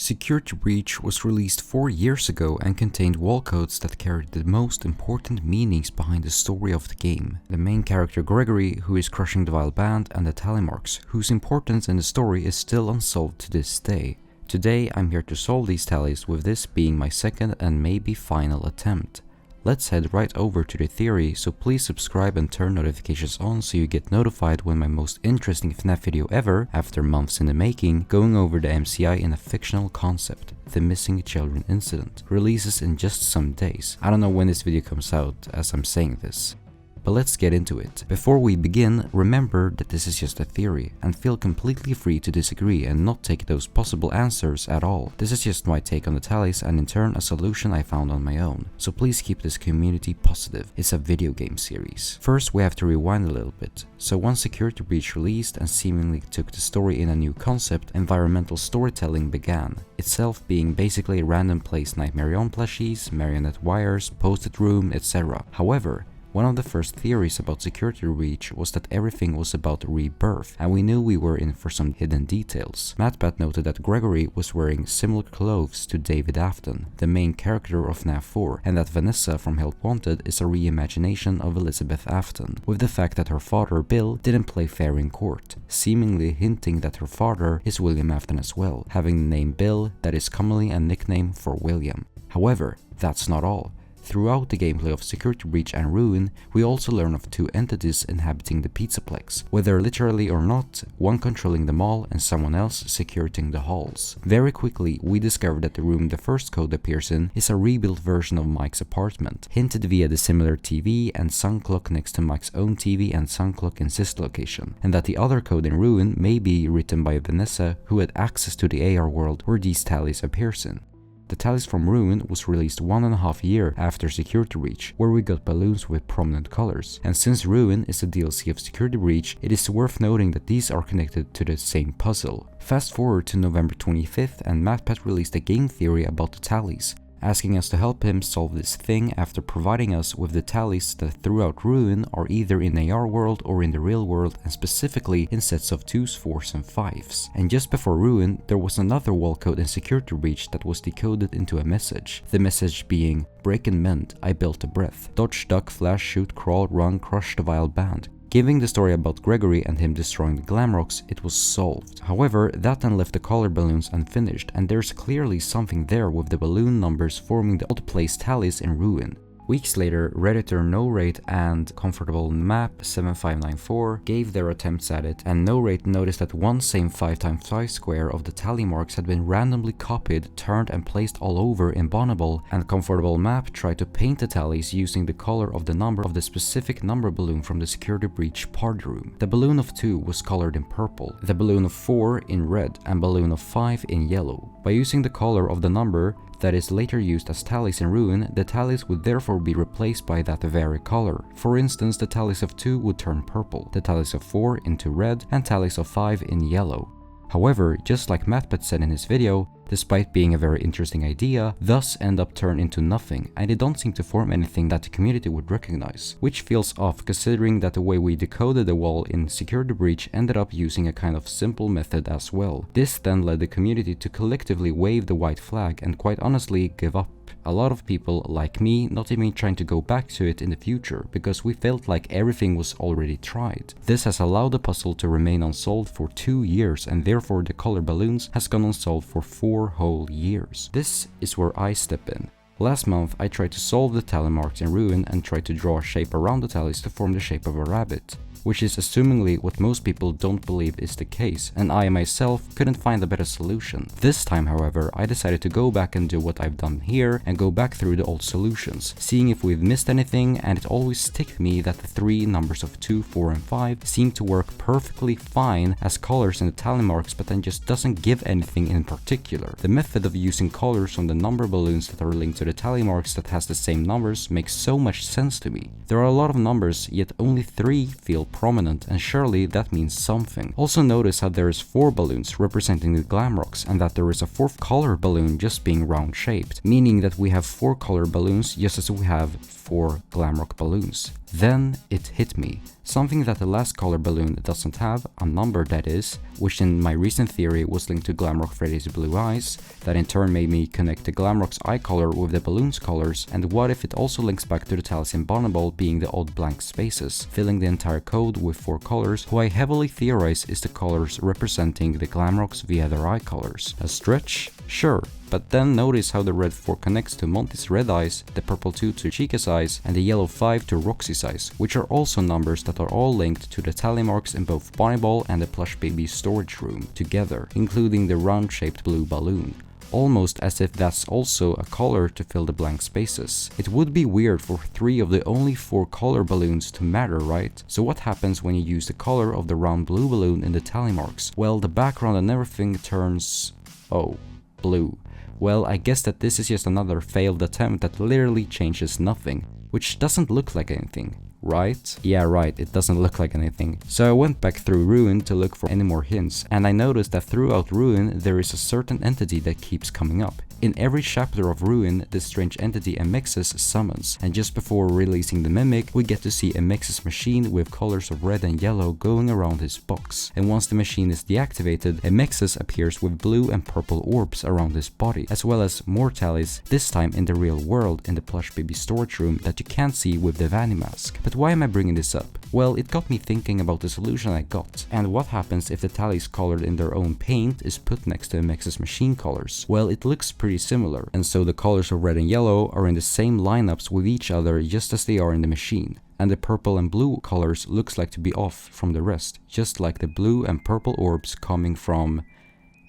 Security Breach was released 4 years ago and contained wall codes that carried the most important meanings behind the story of the game. The main character Gregory, who is crushing the vile band, and the tally marks, whose importance in the story is still unsolved to this day. Today I'm here to solve these tallies, with this being my second and maybe final attempt. Let's head right over to the theory, so please subscribe and turn notifications on so you get notified when my most interesting FNAF video ever, after months in the making, going over the MCI in a fictional concept, the Missing Children Incident, releases in just some days. I don't know when this video comes out as I'm saying this. But let's get into it. Before we begin, remember that this is just a theory, and feel completely free to disagree and not take those possible answers at all. This is just my take on the tallies and in turn a solution I found on my own. So please keep this community positive. It's a video game series. First we have to rewind a little bit. So once Security Breach released and seemingly took the story in a new concept, environmental storytelling began, itself being basically a random place Nightmare on plushies, marionette wires, post-it room, etc. However, one of the first theories about Security Breach was that everything was about rebirth, and we knew we were in for some hidden details. MatPat noted that Gregory was wearing similar clothes to David Afton, the main character of FNAF 4, and that Vanessa from Help Wanted is a reimagination of Elizabeth Afton, with the fact that her father Bill didn't play fair in court, seemingly hinting that her father is William Afton as well, having the name Bill that is commonly a nickname for William. However, that's not all. Throughout the gameplay of Security Breach and Ruin, we also learn of two entities inhabiting the Pizzaplex, whether literally or not, one controlling the mall and someone else securing the halls. Very quickly, we discover that the room the first code appears in is a rebuilt version of Mike's apartment, hinted via the similar TV and sun clock next to Mike's own TV and sun clock in his location, and that the other code in Ruin may be written by Vanessa, who had access to the AR world where these tallies appears in. The tallies from Ruin was released 1.5 years after Security Breach, where we got balloons with prominent colors. And since Ruin is a DLC of Security Breach, it is worth noting that these are connected to the same puzzle. Fast forward to November 25th and MatPat released a game theory about the tallies, asking us to help him solve this thing after providing us with the tallies that throughout Ruin are either in AR world or in the real world, and specifically in sets of 2s, 4s and 5s. And just before Ruin, there was another wall code in Security Breach that was decoded into a message. The message being, break and mend, I built a breath. Dodge, duck, flash, shoot, crawl, run, crush the vile band. Giving the story about Gregory and him destroying the glam rocks, it was solved. However, that then left the color balloons unfinished, and there's clearly something there with the balloon numbers forming the old place tallies in Ruin. Weeks later, Redditor NoRate and Comfortable Map 7594 gave their attempts at it, and NoRate noticed that one same 5x5 square of the tally marks had been randomly copied, turned and placed all over in Bonnable, and Comfortable Map tried to paint the tallies using the color of the number of the specific number balloon from the Security Breach party room. The balloon of 2 was colored in purple, the balloon of 4 in red, and balloon of 5 in yellow. By using the color of the number that is later used as tallies in Ruin, the tallies would therefore be replaced by that very color. For instance, the tallies of 2 would turn purple, the tallies of 4 into red, and tallies of 5 in yellow. However, just like MatPat said in his video, despite being a very interesting idea, thus end up turned into nothing, and they don't seem to form anything that the community would recognize, which feels off considering that the way we decoded the wall in Security Breach ended up using a kind of simple method as well. This then led the community to collectively wave the white flag and quite honestly give up. A lot of people, like me, not even trying to go back to it in the future, because we felt like everything was already tried. This has allowed the puzzle to remain unsolved for 2 years, and therefore the color balloons has gone unsolved for 4 whole years. This is where I step in. Last month I tried to solve the tally marks in Ruin and tried to draw a shape around the tallies to form the shape of a rabbit, which is assumingly what most people don't believe is the case, and I myself couldn't find a better solution. This time, however, I decided to go back and do what I've done here and go back through the old solutions, seeing if we've missed anything, and it always stuck me that the 3 numbers of 2, 4 and 5 seem to work perfectly fine as colors in the tally marks, but then just doesn't give anything in particular. The method of using colors on the number balloons that are linked to the tally marks that has the same numbers makes so much sense to me. There are a lot of numbers, yet only 3 feel prominent, and surely that means something. Also notice how there is 4 balloons representing the Glamrocks, and that there is a 4th color balloon just being round shaped, meaning that we have 4 color balloons just as we have 4 Glamrock balloons. Then it hit me. Something that the last color balloon doesn't have, a number that is, which in my recent theory was linked to Glamrock Freddy's blue eyes, that in turn made me connect the Glamrock's eye color with the balloon's colors, and what if it also links back to the tallies in Bonnibel being the odd blank spaces, filling the entire code with 4 colors, who I heavily theorize is the colors representing the Glamrocks via their eye colors. A stretch? Sure. But then notice how the red 4 connects to Monty's red eyes, the purple 2 to Chica's eyes, and the yellow 5 to Roxy's eyes, which are also numbers that are all linked to the tally marks in both Bonnibel and the plush baby's storage room together, including the round-shaped blue balloon. Almost as if that's also a color to fill the blank spaces. It would be weird for 3 of the only 4 color balloons to matter, right? So what happens when you use the color of the round blue balloon in the tally marks? Well, the background and everything turns... oh, blue. Well, I guess that this is just another failed attempt that literally changes nothing, which doesn't look like anything, right? Yeah, right, it doesn't look like anything. So I went back through Ruin to look for any more hints, and I noticed that throughout Ruin there is a certain entity that keeps coming up. In every chapter of Ruin, this strange entity Amexis summons, and just before releasing the Mimic, we get to see Amexis' machine with colors of red and yellow going around his box. And once the machine is deactivated, Amexis appears with blue and purple orbs around his body, as well as more tallies, this time in the real world in the plush baby storage room that you can't see with the Vanny mask. But why am I bringing this up? Well, it got me thinking about the solution I got, and what happens if the tallies colored in their own paint is put next to Amexis' machine colors? Well, it looks pretty similar, and so the colors of red and yellow are in the same lineups with each other just as they are in the machine, and the purple and blue colors looks like to be off from the rest, just like the blue and purple orbs coming from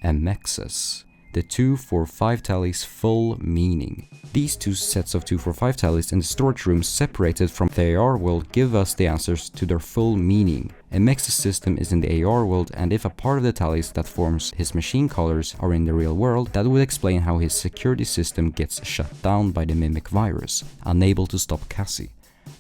Amexis. The 2, 4, 5 tallies full meaning. These 2 sets of 2, 4, 5 tallies in the storage room separated from the AR world give us the answers to their full meaning. Amexis' system is in the AR world, and if a part of the tallies that forms his machine colors are in the real world, that would explain how his security system gets shut down by the Mimic virus, unable to stop Cassie.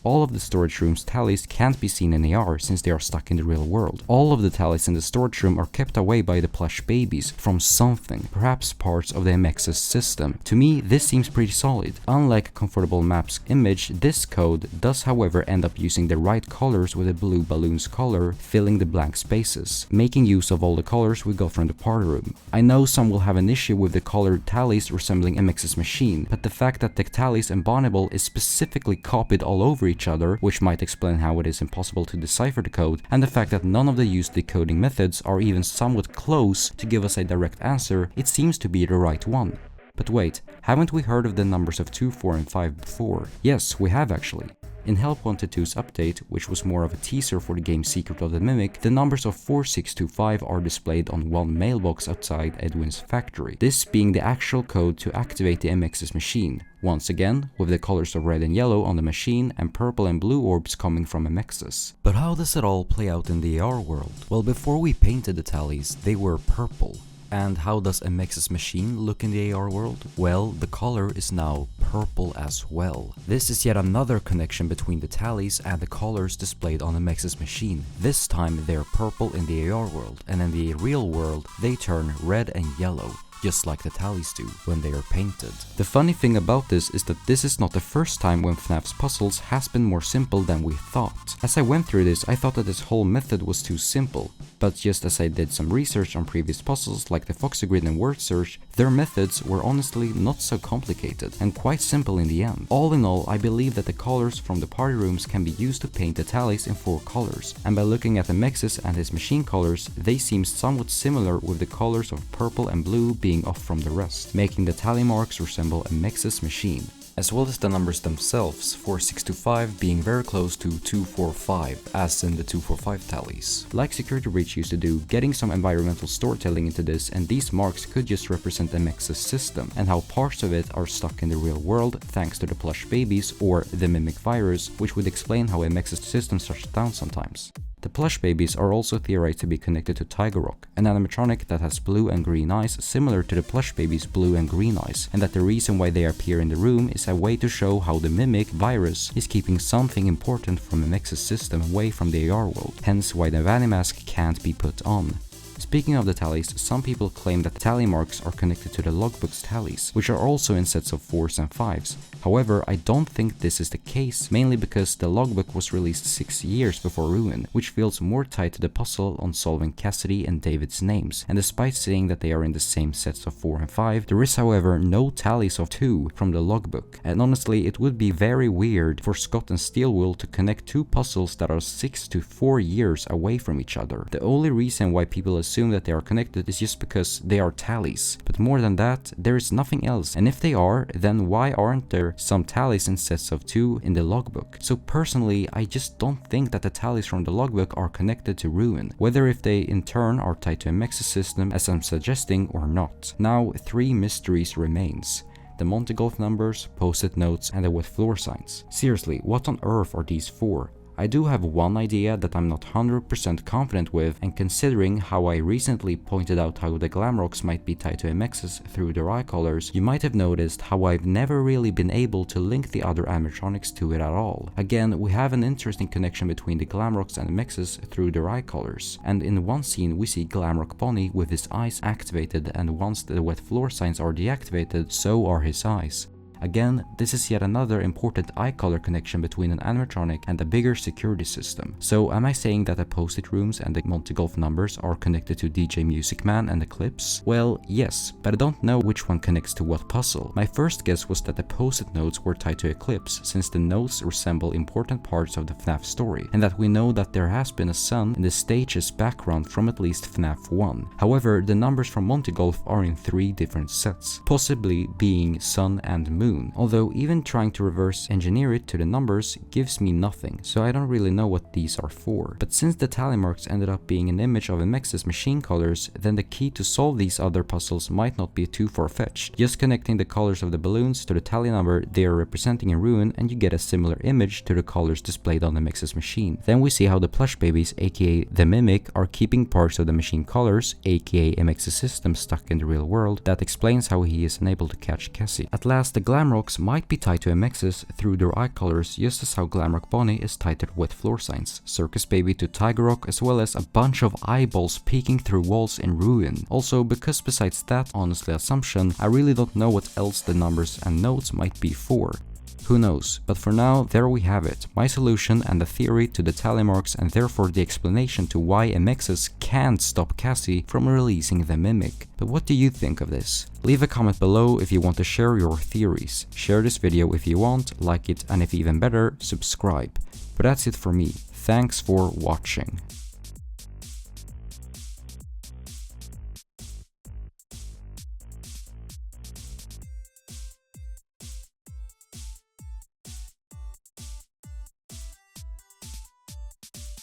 All of the storage room's tallies can't be seen in AR since they are stuck in the real world. All of the tallies in the storage room are kept away by the plush babies from something, perhaps parts of the Amexis system. To me, this seems pretty solid. Unlike Comfortable Map's image, this code does however end up using the right colors with the blue balloon's color filling the blank spaces, making use of all the colors we got from the party room. I know some will have an issue with the colored tallies resembling Amexis' machine, but the fact that the tallies in Bonnibel is specifically copied all over each other, which might explain how it is impossible to decipher the code, and the fact that none of the used decoding methods are even somewhat close to give us a direct answer, it seems to be the right one. But wait, haven't we heard of the numbers of 2, 4, and 5 before? Yes, we have actually. In Help Wanted 2's update, which was more of a teaser for the game's Secret of the Mimic, the numbers of 4, 6, 2, 5 are displayed on one mailbox outside Edwin's factory, this being the actual code to activate the Amexis machine, once again with the colors of red and yellow on the machine and purple and blue orbs coming from Amexis. But how does it all play out in the AR world? Well, before we painted the tallies, they were purple. And how does Amexis machine look in the AR world? Well, the color is now purple as well. This is yet another connection between the tallies and the colors displayed on Amexis machine. This time they're purple in the AR world, and in the real world they turn red and yellow, just like the tallies do when they are painted. The funny thing about this is that this is not the first time when FNAF's puzzles has been more simple than we thought. As I went through this, I thought that this whole method was too simple, but just as I did some research on previous puzzles like the Foxy Grid and Word Search, their methods were honestly not so complicated and quite simple in the end. All in all, I believe that the colors from the party rooms can be used to paint the tallies in 4 colors, and by looking at Amexis and his machine colors, they seem somewhat similar with the colors of purple and blue being off from the rest, making the tally marks resemble Amexis machine, as well as the numbers themselves, 4, 6, 2, 5 being very close to 2, 4, 5, as in the 2, 4, 5 tallies. Like Security Breach used to do, getting some environmental storytelling into this, and these marks could just represent Amexis system, and how parts of it are stuck in the real world thanks to the plush babies or the Mimic virus, which would explain how Amexis system shuts down sometimes. The plush babies are also theorized to be connected to Tiger Rock, an animatronic that has blue and green eyes similar to the plush babies' blue and green eyes, and that the reason why they appear in the room is a way to show how the Mimic virus is keeping something important from MX's system away from the AR world, hence why the Vanny mask can't be put on. Speaking of the tallies, some people claim that the tally marks are connected to the logbook's tallies, which are also in sets of 4s and 5s. However, I don't think this is the case, mainly because the logbook was released 6 years before Ruin, which feels more tied to the puzzle on solving Cassidy and David's names, and despite saying that they are in the same sets of 4 and 5, there is however no tallies of 2 from the logbook, and honestly it would be very weird for Scott and Steelwool to connect 2 puzzles that are 6 to 4 years away from each other. The only reason why people assume that they are connected is just because they are tallies, but more than that, there is nothing else, and if they are, then why aren't there some tallies in sets of 2 in the logbook? So personally, I just don't think that the tallies from the logbook are connected to Ruin, whether if they in turn are tied to a MX's system as I'm suggesting or not. Now 3 mysteries remains: the Monte Golf numbers, post-it notes, and the wet floor signs. Seriously, what on earth are these for? I do have one idea that I'm not 100% confident with, and considering how I recently pointed out how the Glamrocks might be tied to MXs through their eye colors, you might have noticed how I've never really been able to link the other animatronics to it at all. Again, we have an interesting connection between the Glamrocks and MXs through their eye colors, and in one scene we see Glamrock Bonnie with his eyes activated, and once the wet floor signs are deactivated, so are his eyes. Again, this is yet another important eye color connection between an animatronic and a bigger security system. So am I saying that the post-it rooms and the Monte Golf numbers are connected to DJ Music Man and Eclipse? Well, yes, but I don't know which one connects to what puzzle. My first guess was that the post-it notes were tied to Eclipse, since the notes resemble important parts of the FNAF story, and that we know that there has been a sun in the stage's background from at least FNAF 1. However, the numbers from Monte Golf are in 3 different sets, possibly being sun and moon. Although even trying to reverse engineer it to the numbers gives me nothing, so I don't really know what these are for. But since the tally marks ended up being an image of MX's machine colors, then the key to solve these other puzzles might not be too far-fetched. Just connecting the colors of the balloons to the tally number they are representing in Ruin, and you get a similar image to the colors displayed on MX's machine. Then we see how the plush babies, aka the Mimic, are keeping parts of the machine colors, aka MX's system, stuck in the real world. That explains how he is unable to catch Cassie. At last, the Glamrocks might be tied to MXs through their eye colors, just as how Glamrock Bonnie is tied to the wet floor signs, Circus Baby to Tiger Rock, as well as a bunch of eyeballs peeking through walls in Ruin. Also, because besides that honestly assumption, I really don't know what else the numbers and notes might be for. Who knows, but for now, there we have it, my solution and the theory to the tally marks, and therefore the explanation to why MXs can't stop Cassie from releasing the Mimic. But what do you think of this? Leave a comment below if you want to share your theories. Share this video if you want, like it, and if even better, subscribe. But that's it for me. Thanks for watching.